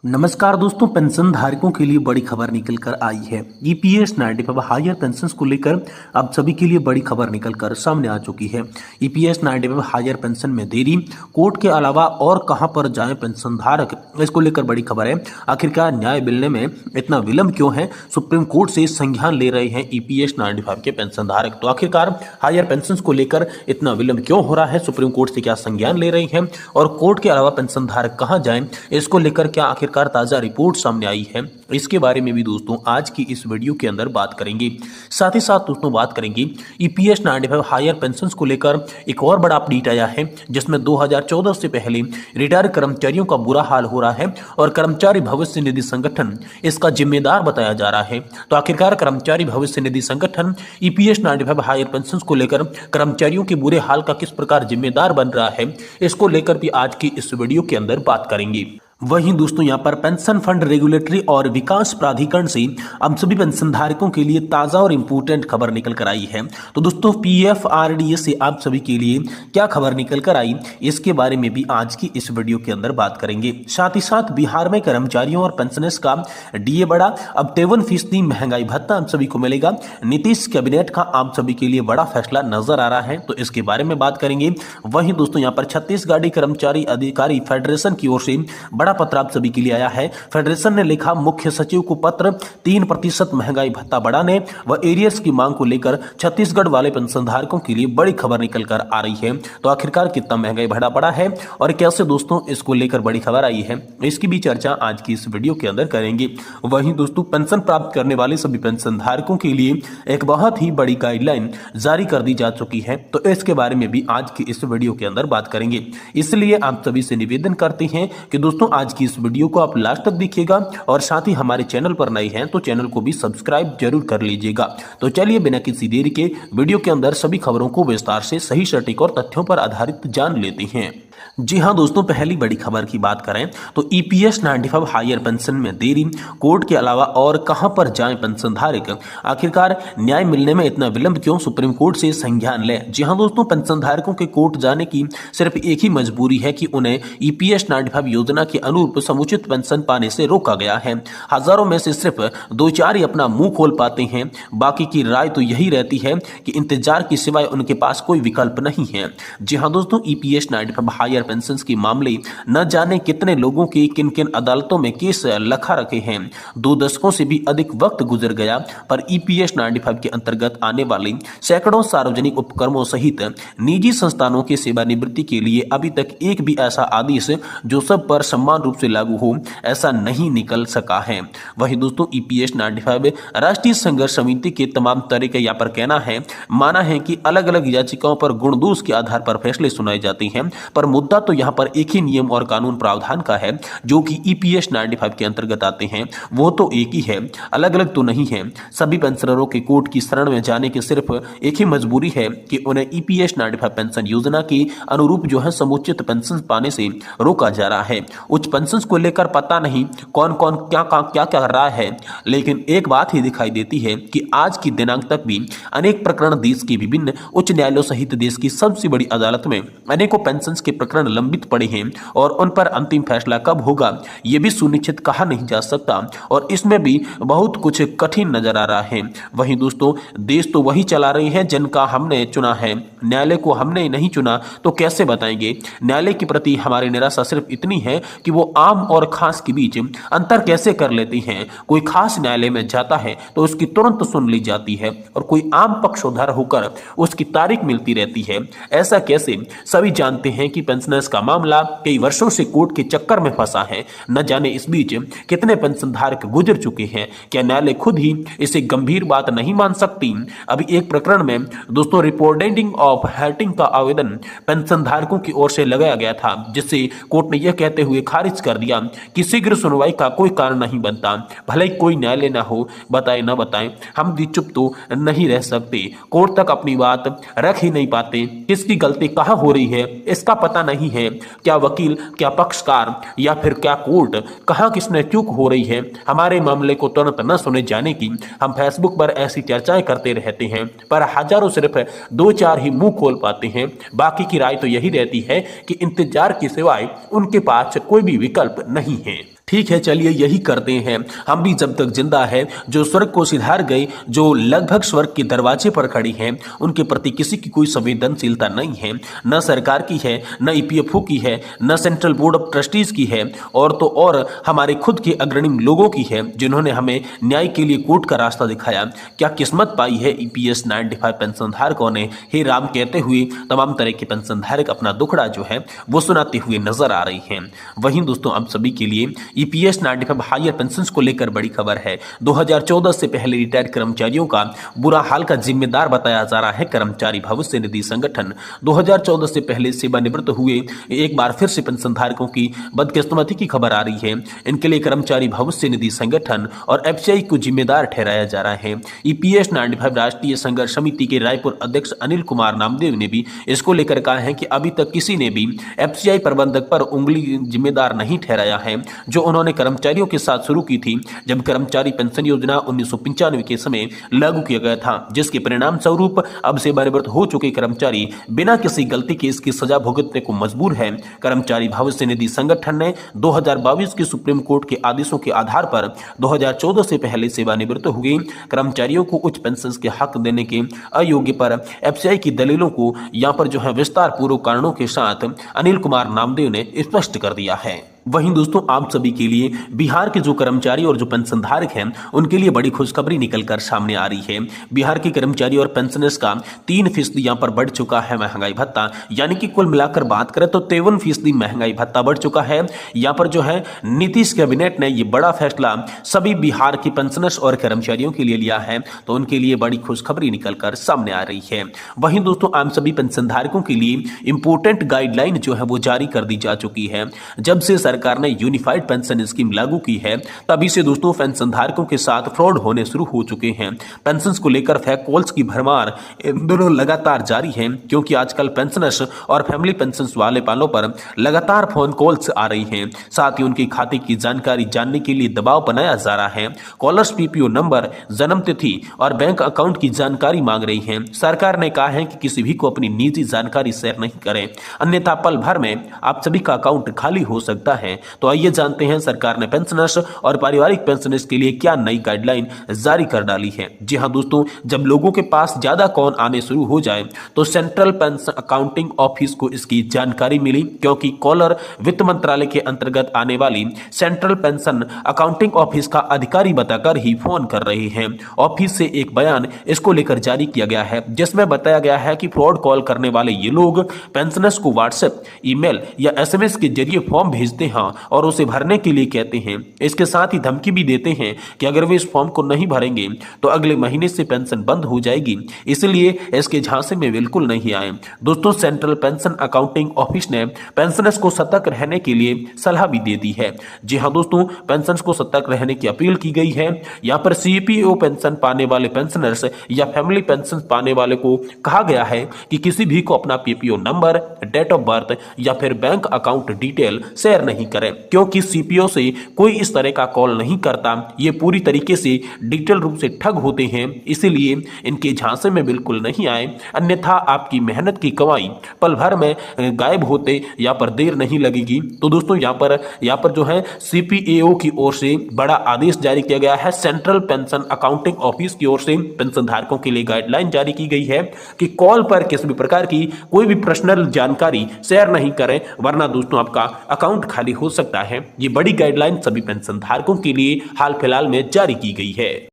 नमस्कार दोस्तों, पेंशन धारकों के लिए बड़ी खबर निकल कर आई है। ईपीएस 95 हायर पेंशन को लेकर अब सभी के लिए बड़ी खबर निकल कर सामने आ चुकी है। ईपीएस 95 हायर पेंशन में देरी, कोर्ट के अलावा और कहां पर जाएं पेंशन धारक, इसको लेकर बड़ी खबर है। आखिरकार न्याय मिलने में इतना विलंब क्यों है? सुप्रीम कोर्ट से संज्ञान ले रहे हैं ईपीएस 95 के पेंशन धारक। तो आखिरकार हायर पेंशन को लेकर इतना विलंब क्यों हो रहा है? सुप्रीम कोर्ट से क्या संज्ञान ले रही है और कोर्ट के अलावा पेंशन धारक कहां जाएं, इसको लेकर क्या आखिर ताजा रिपोर्ट सामने आई है, इसके बारे में भी दोस्तों आज की इस वीडियो के अंदर बात करेंगे। साथ ही साथ दोस्तों बात करेंगे ईपीएस 95 हायर पेंशन को लेकर एक और बड़ा अपडेट आया है, जिसमें 2014 से पहले रिटायर कर्मचारियों का बुरा हाल हो रहा है और कर्मचारी भविष्य निधि संगठन इसका जिम्मेदार बताया जा रहा है। तो आखिरकार कर्मचारी भविष्य निधि संगठन ईपीएस 95 हायर पेंशन को लेकर कर्मचारियों के बुरे हाल का किस प्रकार जिम्मेदार बन रहा है, इसको लेकर भी आज की इस वीडियो के अंदर बात करेंगे। वहीं दोस्तों यहाँ पर पेंशन फंड रेगुलेटरी और विकास प्राधिकरण से अब सभी पेंशन धारकों के लिए ताजा और इंपोर्टेंट खबर निकल कर आई है। तो दोस्तों पीएफआरडीए से आप सभी के लिए क्या खबर निकल कर आई, इसके बारे में भी आज की इस वीडियो के अंदर बात करेंगे। साथ ही साथ बिहार में कर्मचारियों और पेंशनर्स का डीए बढ़ा, अब 53% महंगाई भत्ता आप सभी को मिलेगा। नीतीश कैबिनेट का आप सभी के लिए बड़ा फैसला नजर आ रहा है, तो इसके बारे में बात करेंगे। वहीं दोस्तों यहाँ पर छत्तीसगढ़ी कर्मचारी अधिकारी फेडरेशन की ओर से बड़ा पत्र आप सभी के लिए आया है। फेडरेशन ने लिखा, मुख्य सचिव को पत्र, 3% महंगाई भत्ता बढ़ाने व एरियर्स की मांग को लेकर छत्तीसगढ़ वाले पेंशन धारकों के लिए बड़ी खबर निकल कर आ रही है। तो आखिरकार कितना महंगाई बढ़ा पड़ा है और कैसे दोस्तों इसको लेकर बड़ी खबर आई है, इसकी भी चर्चा आज की इस वीडियो के अंदर करेंगे। वहीं दोस्तों पेंशन प्राप्त करने वाले सभी पेंशन धारकों के लिए एक बहुत ही बड़ी गाइडलाइन जारी कर दी जा चुकी है, तो इसके बारे में भी आज की इस वीडियो के अंदर बात करेंगे। इसलिए आप सभी से निवेदन करते हैं कि दोस्तों आज की इस वीडियो को आप लास्ट तक देखिएगा और साथ ही हमारे चैनल पर नए हैं तो चैनल को भी सब्सक्राइब जरूर कर लीजिएगा। तो चलिए बिना किसी देरी के वीडियो के अंदर सभी खबरों को विस्तार से सही सटीक और तथ्यों पर आधारित जान लेते हैं। जी हां दोस्तों, पहली बड़ी खबर की बात करें तो ईपीएस 95 हायर पेंशन में देरी, कोर्ट के अलावा और कहां पर जाएं पेंशन धारक, आखिरकार न्याय मिलने में इतना विलंब क्यों? सुप्रीम कोर्ट से संज्ञान ले। जी हां दोस्तों, पेंशन धारकों के कोर्ट जाने की सिर्फ एक ही मजबूरी है कि उन्हें ईपीएस 95 योजना के अनुरूप समुचित पेंशन पाने से रोका गया है। हजारों में से सिर्फ 2-4 ही अपना मुंह खोल पाते हैं, बाकी की राय तो यही रहती है कि इंतजार की सिवाय उनके पास कोई विकल्प नहीं है। जी हां दोस्तों, ईपीएस 95 हायर पेंशन के मामले न जाने कितने लोगों के किन किन अदालतों में केस लखा रखे हैं। 2 दशकों से भी अधिक वक्त गुजर गया, पर ईपीएस 95 के अंतर्गत आने वाले सैकड़ों सार्वजनिक उपक्रमों सहित निजी संस्थानों की सेवानिवृत्ति के लिए अभी तक एक भी ऐसा आदेश जो सब पर समान रूप से लागू हो, ऐसा नहीं निकल सका है। वहीं दोस्तों ईपीएस 95 राष्ट्रीय संघर्ष समिति के तमाम तरीके यहाँ पर कहना है, माना है कि अलग अलग याचिकाओं पर गुण दोष के आधार पर फैसले सुनाए जाते हैं, पर मुद्दा तो यहां पर एक ही नियम और कानून प्रावधान का है जो कि ईपीएस 95 के अंतर्गत आते हैं, वो तो एक ही है, अलग अलग तो नहीं है। सभी पेंशनरों के कोर्ट की शरण में जाने की सिर्फ एक ही मजबूरी है कि उन्हें ईपीएस 95 पेंशन योजना के अनुरूप जो है समुचित पेंशन पाने से रोका जा रहा है। उच्च पेंशन को लेकर पता नहीं कौन कौन क्या कर रहा है, लेकिन एक बात ही दिखाई देती है कि आज की दिनांक तक भी अनेक प्रकरण देश के विभिन्न उच्च न्यायालयों सहित देश की सबसे बड़ी अदालत में अनेकों पेंशन के प्रकरण लंबित पड़े हैं और उन पर अंतिम फैसला कब होगा यह भी सुनिश्चित कहा नहीं जा सकता और इसमें भी बहुत कुछ कठिन नजर आ रहा है। वहीं दोस्तों देश तो वही चला रहे हैं जिनका हमने चुना है, न्यायालय को हमने नहीं चुना तो कैसे बताएंगे? न्यायालय के प्रति हमारी निराशा सिर्फ इतनी है कि वो आम और खास के बीच अंतर कैसे कर लेती हैं। कोई खास न्यायालय में जाता है तो उसकी तुरंत सुन ली जाती है और कोई आम पक्षोधर होकर उसकी तारीख मिलती रहती है। ऐसा कैसे? सभी जानते हैं कि पेंशनर्स का मामला कई वर्षों से कोर्ट के चक्कर में फंसा है। न जाने इस बीच कितने पेंशन धारक गुजर चुके हैं। क्या न्यायालय खुद ही इसे गंभीर बात नहीं मान सकती? अभी एक प्रकरण में दोस्तों रिपोर्टेंडिंग ऑफ हर्टिंग का आवेदन पेंशन धारकों की ओर से लगाया गया था, जिससे कोर्ट ने यह कहते हुए खारिज कर दिया कि शीघ्र सुनवाई का कोई कारण नहीं बनता। भले ही कोई न्यायालय ना हो, बताए न बताए, हम भी चुप तो नहीं रह सकते। कोर्ट तक अपनी बात रख ही नहीं पाते। किसकी गलती कहाँ हो रही है इसका पता नहीं है। क्या वकील, क्या पक्षकार या फिर क्या कोर्ट, कहां किसने चूक हो रही है? हमारे मामले को तुरंत न सुने जाने की हम फेसबुक पर ऐसी चर्चाएं करते रहते हैं, पर हजारों सिर्फ 2-4 ही मुंह खोल पाते हैं। बाकी की राय तो यही रहती है कि इंतजार के सिवाय उनके पास कोई भी विकल्प नहीं है। ठीक है, चलिए यही करते हैं। हम भी जब तक जिंदा है, जो स्वर्ग को सिधार गए, जो लगभग स्वर्ग के दरवाजे पर खड़ी हैं, उनके प्रति किसी की कोई संवेदनशीलता नहीं है। न सरकार की है, न ईपीएफओ की है, न सेंट्रल बोर्ड ऑफ ट्रस्टीज की है, और तो और हमारे खुद के अग्रणी लोगों की है, जिन्होंने हमें न्याय के लिए कोर्ट का रास्ता दिखाया। क्या किस्मत पाई है ईपीएस 95 पेंशन धारकों ने, हे राम कहते हुए तमाम तरह के पेंशन धारक अपना दुखड़ा जो है वो सुनाते हुए नजर आ रही हैं। वहीं दोस्तों, आप सभी के लिए ईपीएस 95 हायर पेंशन को लेकर बड़ी खबर है। 2014 से पहले रिटायर्ड कर्मचारियों का बुरा हाल का जिम्मेदार बताया जा रहा है कर्मचारी भविष्य निधि संगठन। 2014 से पहले सेवानिवृत्त हुए एक बार फिर से पेंशन धारकों की बदकिस्मती की खबर आ रही है। इनके लिए कर्मचारी भविष्य निधि संगठन और एफसीआई को जिम्मेदार ठहराया जा रहा है। ईपीएस 95 राष्ट्रीय संघर्ष समिति के रायपुर अध्यक्ष अनिल कुमार नामदेव ने भी इसको लेकर कहा है कि अभी तक किसी ने भी एफसीआई प्रबंधक पर उंगली जिम्मेदार नहीं ठहराया है, जो उन्होंने कर्मचारियों के साथ शुरू की थी जब कर्मचारी पेंशन योजना 1995 के समय लागू किया गया था, जिसके परिणाम स्वरूप अब सेवानिवृत्त हो चुके कर्मचारी बिना किसी गलती के इसकी सजा भुगतने को मजबूर है। कर्मचारी भविष्य निधि संगठन ने 2022 के सुप्रीम कोर्ट के आदेशों के आधार पर 2014 से पहले सेवानिवृत्त हुए कर्मचारियों को उच्च पेंशन के हक देने के अयोग्य पर एफसीआई की दलीलों को यहां पर जो है विस्तार पूर्वक कारणों के साथ अनिल कुमार नामदेव ने स्पष्ट कर दिया है। वहीं दोस्तों, आप सभी के लिए बिहार के जो कर्मचारी और जो पेंशन धारक हैं, उनके लिए बड़ी खुशखबरी निकलकर सामने आ रही है। बिहार के कर्मचारी और पेंशनर्स का 3% यहां पर बढ़ चुका है महंगाई भत्ता, यानी कि कुल मिलाकर बात करें तो 53% महंगाई भत्ता बढ़ चुका है। यहां पर जो है नीतीश कैबिनेट ने यह बड़ा फैसला सभी बिहार के पेंशनर्स और कर्मचारियों के लिए लिया है, तो उनके लिए बड़ी खुशखबरी निकलकर सामने आ रही है। वहीं दोस्तों, आप सभी पेंशन धारकों के लिए इंपोर्टेंट गाइडलाइन जो है वो जारी कर दी जा चुकी है। जब से सरकार ने यूनिफाइड पेंशन स्कीम लागू की है, तभी से दोस्तों पेंशन धारकों के साथ फ्रॉड होने शुरू हो चुके हैं। पेंशन को लेकर फेक कॉल्स की भरमार इन दोनों लगातार जारी है, क्योंकि आजकल पेंशनर्स और फैमिली पेंशन वाले वालों पर लगातार फोन कॉल्स आ रही हैं। साथ ही उनकी खाते की जानकारी जानने के लिए दबाव बनाया जा रहा है। कॉलर्स पीपीओ नंबर, जन्म तिथि और बैंक अकाउंट की जानकारी मांग रही है। सरकार ने कहा है कि किसी भी को अपनी निजी जानकारी शेयर नहीं करें, अन्यथा पल भर में आप सभी का अकाउंट खाली हो सकता है। तो आइए जानते हैं सरकार ने पेंशनर्स और पारिवारिक पेंशनर्स के लिए क्या नई गाइडलाइन जारी कर डाली है। जी हां दोस्तों, जब लोगों के पास ज्यादा कॉल आने शुरू हो जाए तो सेंट्रल पेंशन अकाउंटिंग ऑफिस को इसकी जानकारी मिली, क्योंकि कॉलर वित्त मंत्रालय के अंतर्गत आने वाली सेंट्रल पेंशन अकाउंटिंग ऑफिस का अधिकारी बताकर ही फोन कर रहे हैं। ऑफिस से एक बयान इसको लेकर जारी किया गया है, जिसमें बताया गया है कि फ्रॉड कॉल करने वाले ये लोग पेंशनर्स को व्हाट्सएप, ईमेल या एसएमएस के जरिए फॉर्म भेजते हैं और उसे भरने के लिए कहते हैं। इसके साथ ही धमकी भी देते हैं कि अगर वे इस फॉर्म को नहीं भरेंगे तो अगले महीने से पेंशन बंद हो जाएगी, इसलिए इसके झांसे में बिल्कुल नहीं आए। दोस्तों, सेंट्रल पेंशन अकाउंटिंग ऑफिस ने पेंशनर्स को सतर्क रहने के लिए सलाह भी दे दी है। जी हां दोस्तों, पेंशनर्स को सतर्क रहने की अपील की गई है। यहां पर सीपीओ पेंशन पाने वाले पेंशनर्स या फैमिली पेंशन पाने वाले को कहा गया है कि किसी भी को अपना PPO number, date of birth या फिर बैंक अकाउंट डिटेल शेयर नहीं करें, क्योंकि सीपीओ से कोई इस तरह का कॉल नहीं करता। ये पूरी तरीके से डिजिटल रूप से ठग होते हैं, इसलिए इनके झांसे में बिल्कुल नहीं आए, अन्यथा आपकी मेहनत की कमाई पल भर में गायब होते यहाँ पर देर नहीं लगेगी। तो दोस्तों, यहाँ पर जो है सीपीएओ की ओर से बड़ा आदेश जारी किया गया है। सेंट्रल पेंशन अकाउंटिंग ऑफिस की ओर से पेंशन धारकों के लिए गाइडलाइन जारी की गई है कि कॉल पर किसी भी प्रकार की कोई भी पर्सनल जानकारी शेयर नहीं करें, वरना दोस्तों आपका अकाउंट खाली हो सकता है। ये बड़ी गाइडलाइन सभी पेंशन धारकों के लिए हाल फिलहाल में जारी की गई है।